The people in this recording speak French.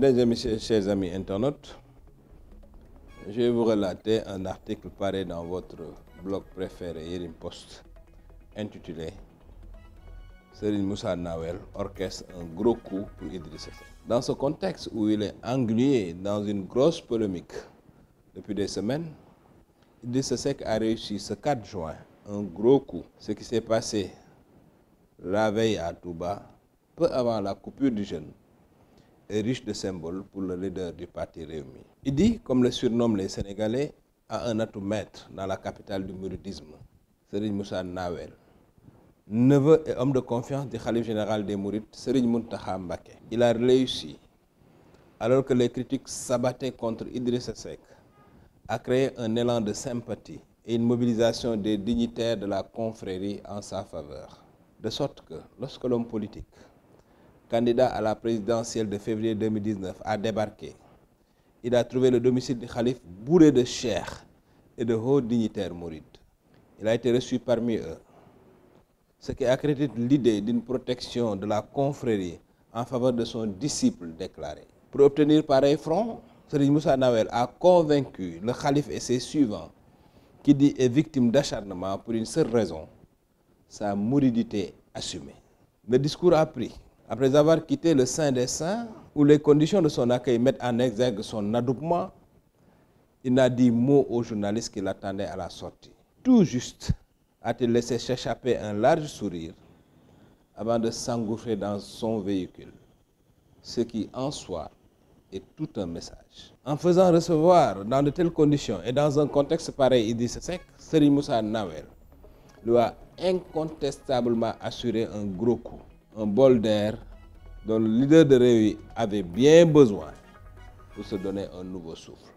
Mesdames et messieurs, chers amis internautes, je vais vous relater un article paru dans votre blog préféré, Yerim Post, intitulé Serigne Moussa Nawel orchestre un gros coup pour Idrissa Seck. Dans ce contexte où il est englué dans une grosse polémique depuis des semaines, Idrissa Seck a réussi ce 4 juin un gros coup. Ce qui s'est passé la veille à Touba, peu avant la coupure du jeûne, est riche de symboles pour le leader du parti Rewmi. Idi, comme le surnomment les Sénégalais, a un atout maître dans la capitale du mouridisme, Serigne Moussa Nawel, neveu et homme de confiance du khalife général des Mourides, Serigne Mountakha Mbacké. Il a réussi, alors que les critiques s'abattaient contre Idrissa Seck, à créer un élan de sympathie et une mobilisation des dignitaires de la confrérie en sa faveur. De sorte que, lorsque l'homme politique, candidat à la présidentielle de février 2019, a débarqué, il a trouvé le domicile du khalife bourré de cheikhs et de hauts dignitaires mourides. Il a été reçu parmi eux, ce qui accrédite l'idée d'une protection de la confrérie en faveur de son disciple déclaré. Pour obtenir pareil front, Serigne Moussa Nawel a convaincu le khalife et ses suivants, qui dit est victime d'acharnement pour une seule raison, sa mouridité assumée. Le discours a pris. Après avoir quitté le Saint des Saints, où les conditions de son accueil mettent en exergue son adoubement, il n'a dit mot aux journalistes qui l'attendaient à la sortie. Tout juste a-t-il laissé s'échapper un large sourire avant de s'engouffrer dans son véhicule, ce qui en soi est tout un message. En faisant recevoir dans de telles conditions et dans un contexte pareil Idrissa Seck, Serigne Moussa Nawel lui a incontestablement assuré un gros coup, un bol d'air dont le leader de Rewmi avait bien besoin pour se donner un nouveau souffle.